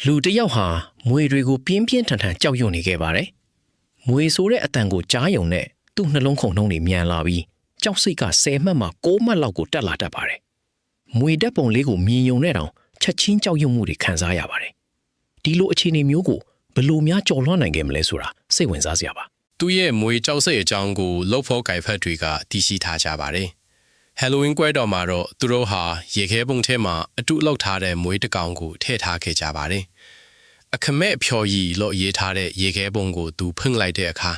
လူတစ်ယောက်ဟာမွေတွေကိုပြင်းပြင်းထန်ထန်ကြောက်ရွံ့နေခဲ့ပါတယ်။မွေဆိုတဲ့အတန်ကိုကြားယုံနဲ့သူ့နှလုံးခုန်နှုန်းတွေမြန်လာပြီးကြောက်စိတ်က10မှတ်မှ9မှတ်လောက်ကိုတက်လာတတ်ပါတယ်။မွေတက်ပုံလေးကိုမြင်ယုံနဲ့တောင်ချက်ချင်းကြောက်ရွံ့မှုတွေခံစားရပါတယ်။ဒီလိုအခြေအနေမျိုးကိုဘယ်လိုများကြော်လွှမ်းနိုင်ခဲ့မလဲဆိုတာစိတ်ဝင်စားစရာပါ။ သူ့ရဲ့မွေကြောက်စိတ်အကြောင်းကိုလှုပ်ဖို့ကြိုက်ဖက်တွေကတည်ရှိထားကြပါတယ်။ Halloween ကွဲတော်မှာတော့သူတို့ဟာရေခဲပုံထဲမှာအတူလောက်ထားတဲ့မွေတစ်ကောင်ကိုထည့်ထားခဲ့ကြပါတယ်။အခမဲ့ဖြော်ရည်လို့ရေးထားတဲ့ရေခဲပုံကိုသူဖွင့်လိုက်တဲ့အခါ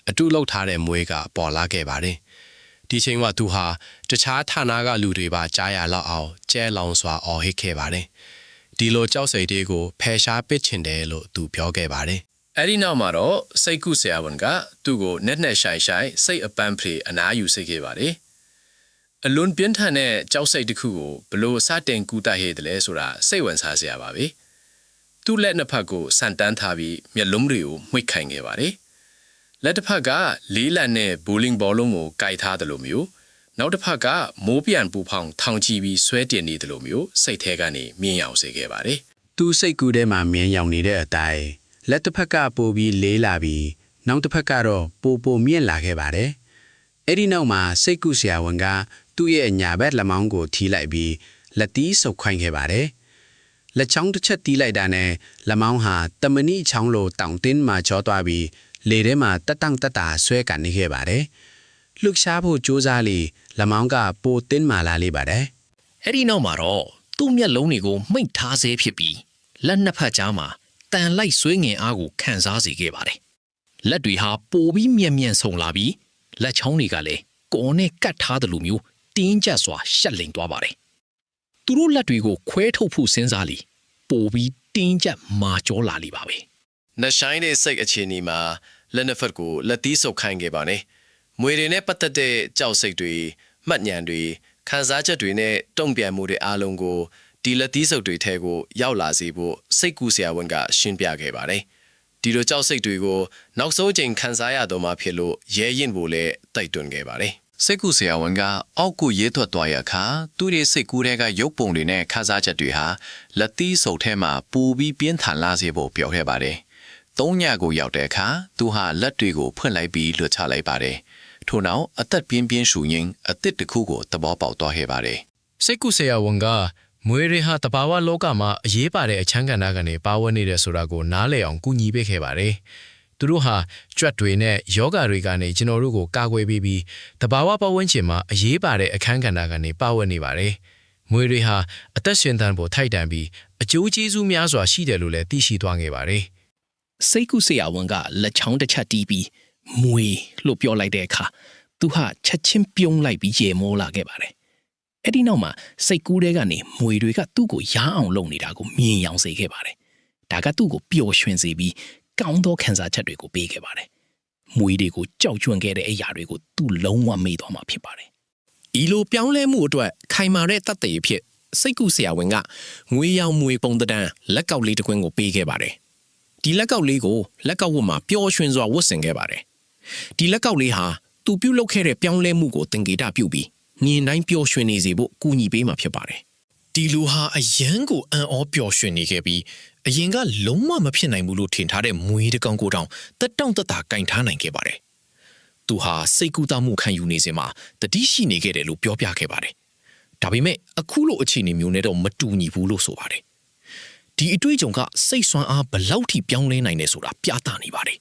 အတူလောက်ထားတဲ့မွေကပေါ်လာခဲ့ပါတယ်။ဒီချိန်မှာသူဟာတခြားဌာနကလူတွေပါကြားရလောက်အောင်ကျဲလောင်စွာအော်ဟစ်ခဲ့ပါတယ်။ဒီလိုကြောက်စိတ်တွေကိုဖယ်ရှားပစ်ချင်တယ်လို့သူပြောခဲ့ပါတယ်။အဲ့ဒီနောက်မှာတော့စိတ်ကူဆရာဝန်ကသူ့ကိုနဲ့ရှိုင်စိတ်အပန်းဖေအနားယူစေခဲ့ပါတယ်။အလွန်ပြင်းထန်တဲ့ကြောက်စိတ်တစ်ခုကိုဘလို့စတင်ကူတတ်ဟဲ့တယ်လဲဆိုတာစိတ်ဝင်စားစရာပါပဲ။သူ့လက်နှစ်ဖက်ကိုဆန်တန်းထားပြီးမျက်လုံးတွေကိုမှိတ်ခိုင်ခဲ့ပါတယ်။လက်တစ်ဖက်ကလေးလံနဲ့ဘူလင်းဘောလုံးကိုကိုက်ထားတယ်လို့မျိုးနောက်တစ်ဖက်ကမိုးပြန်ပူဖောင်ထောင်ကြည့်ပြီးဆွဲတင်နေတယ်လို့မျိုးစိတ်ထဲကနေမြင်အောင်စေခဲ့ပါတယ်။ သူစိတ်ကူးထဲမှာမြင်ရောက်နေတဲ့အတိုင်းလက်တစ်ဖက်ကပိုပြီးလေးလာပြီးနောက်တစ်ဖက်ကတော့ပိုမြင့်လာခဲ့ပါတယ်။အဲ့ဒီနောက်မှာစိတ်ကူးဆရာဝန်ကသူ့ရဲ့ညာဘက်လက်မောင်းကိုထီးလိုက်ပြီးလက်သီးဆုပ်ခိုင်းခဲ့ပါတယ်။လက်ချောင်းတစ်ချက်တီးလိုက်တာနဲ့လက်မောင်းဟာတမဏိချောင်းလိုတောင်တင်းမှချောသွားပြီးလေထဲမှာတက်တာဆွဲကန်နေခဲ့ပါတယ်။လှုပ်ရှားဖို့ကြိုးစားလေလက်မောင်းကပိုတင်းမာလာလေပါတယ်။အဲ့ဒီနောက်မှာတော့သူ့မျက်လုံးတွေကိုမှိတ်ထားစေဖြစ်ပြီးလက်နှစ်ဖက်ကြားမှာတန်လိုက်ဆွေးငင်အားကိုခံစားစေခဲ့ပါတယ်။လက်တွေဟာပိုပြီးမြန်ဆုံလာပြီးလက်ချောင်းတွေကလည်းကော်နဲ့ကတ်ထားတယ်လို့မျိုးတင်းကျပ်စွာရှက်လိမ်သွားပါတယ်။သူတို့လက်တွေကိုခွဲထုတ်ဖို့စဉ်းစားလေပိုပြီးတင်းကျပ်မာကျောလာလိပါပဲ။နှဆိုင်တဲ့စိတ်အခြေအနေမှာလက်နှစ်ဖက်ကိုလက်သီးဆုပ်ခိုင်းခဲ့ပါနဲ့။မွေတွေနဲ့ပတ်သက်တဲ့ကြောက်စိတ်တွေမှတ်ဉာဏ်တွေခံစားချက်တွေနဲ့တုံ့ပြန်မှုတွေအားလုံးကိုဒီလက်သီးဆုပ်တွေထဲကိုရောက်လာစေဖို့စိတ်ကူးဆရာဝန်ကရှင်းပြခဲ့ပါတယ်။ဒီလိုကြောက်စိတ်တွေကိုနောက်ဆုံးချိန်ခံစားရတော့မှဖြစ်လို့ရဲရင်ဖို့လည်းတိုက်တွန်းခဲ့ပါတယ်။စိတ်ကူးဆရာဝန်ကအောက်ကိုရေးထွက်သွားရအခါသူ့ရဲ့စိတ်ကူးတွေကရုပ်ပုံတွေနဲ့ခံစားချက်တွေဟာလက်သီးဆုပ်ထဲမှာပူပြီးပြင်းထန်လာစေဖို့ပြောခဲ့ပါတယ်။၃ညကိုရောက်တဲ့အခါသူဟာလက်တွေကိုဖွင့်လိုက်ပြီးလွှတ်ချလိုက်ပါတယ်။ထို့နောက်အသက်ပြင်းရှူရင်းအသစ်တစ်ခုကိုသဘောပေါက်သွားခဲ့ပါတယ်။စိတ်ကူးဆရာဝန်ကမွေတွေဟာတဘာဝလောကမှာအရေးပါတဲ့အချမ်းကဏ္ဍကနေပါဝင်နေတဲ့ဆိုတာကိုနားလည်အောင်ကူညီပေးခဲ့ပါတယ်။သူတို့ဟာကြွက်တွေနဲ့ယောဂတွေကနေကျွန်တော်တို့ကိုကာကွယ်ပေးပြီးတဘာဝပတ်ဝန်းကျင်မှာအရေးပါတဲ့အခန်းကဏ္ဍကနေပါဝင်နေပါတယ်။မွေတွေဟာအသက်ရှင်သန်ဖို့ထိုက်တန်ပြီးအကျိုးကျေးဇူးများစွာရှိတယ်လို့လည်းသိရှိသွားခဲ့ပါတယ်။စိတ်ကူးဆရာဝန်ကလက်ချောင်းတစ်ချက်တီးပြီးမွေလို့ပြောလိုက်တဲ့အခါသူဟာချက်ချင်းပြုံးလိုက်ပြီးရေမောလာခဲ့ပါတယ်။အဲ့ဒီနောက်မှာစိတ်ကူးတဲ့ကနေမွေတွေကသူ့ကိုရားအောင်လုပ်နေတာကိုမြင်ရောင်စေခဲ့ပါတယ်။ဒါကသူ့ကိုပျော်ရွှင်စေပြီးကောင်းသောခံစားချက်တွေကိုပေးခဲ့ပါတယ်။မွေတွေကိုကြောက်ရွံ့ခဲ့တဲ့အရာတွေကိုသူလုံးဝမေ့သွားမှာဖြစ်ပါတယ်။ဒီလိုပြောင်းလဲမှုအတွက်ခိုင်မာတဲ့တတ်သိအဖြစ်စိတ်ကူးဆရာဝန်ကငွေရောင်မွေပုံတံလက်ကောက်လေးတစ်ကွင်းကိုပေးခဲ့ပါတယ်။ဒီလက်ကောက်လေးကိုလက်ကောက်ဝတ်မှာပျော်ရွှင်စွာဝတ်ဆင်ခဲ့ပါတယ်။ဒီလက်ကောက်လေးဟာသူပြုတ်လုပ်ခဲ့တဲ့ပြောင်းလဲမှုကိုသင်္ကေတပြုပြီးမြင်တိုင်းပျော်ရွှင်နေစေဖို့ကူညီပေးမှာဖြစ်ပါတယ်။ဒီလူဟာအယမ်းကိုအံ့ဩပျော်ရွှင်နေခဲ့ပြီးအရင်ကလုံးဝမဖြစ်နိုင်ဘူးလို့ထင်ထားတဲ့မွေးတစ်ကောင်ကိုတောင်တက်တောင့်တက်တာကင်ထားနိုင်ခဲ့ပါတယ်။သူဟာစိတ်ကူးသားမှုခံယူနေစဉ်မှာတတိရှိနေခဲ့တယ်လို့ပြောပြခဲ့ပါတယ်။ဒါပေမဲ့အခုလိုအခြေအနေမျိုးနဲ့တော့မတူညီဘူးလို့ဆိုပါတယ်။ဒီအတွေ့အကြုံကစိတ်ဆွမ်းအားဘယ်လောက်ထိပြောင်းလဲနိုင်လဲဆိုတာပြသနေပါတယ်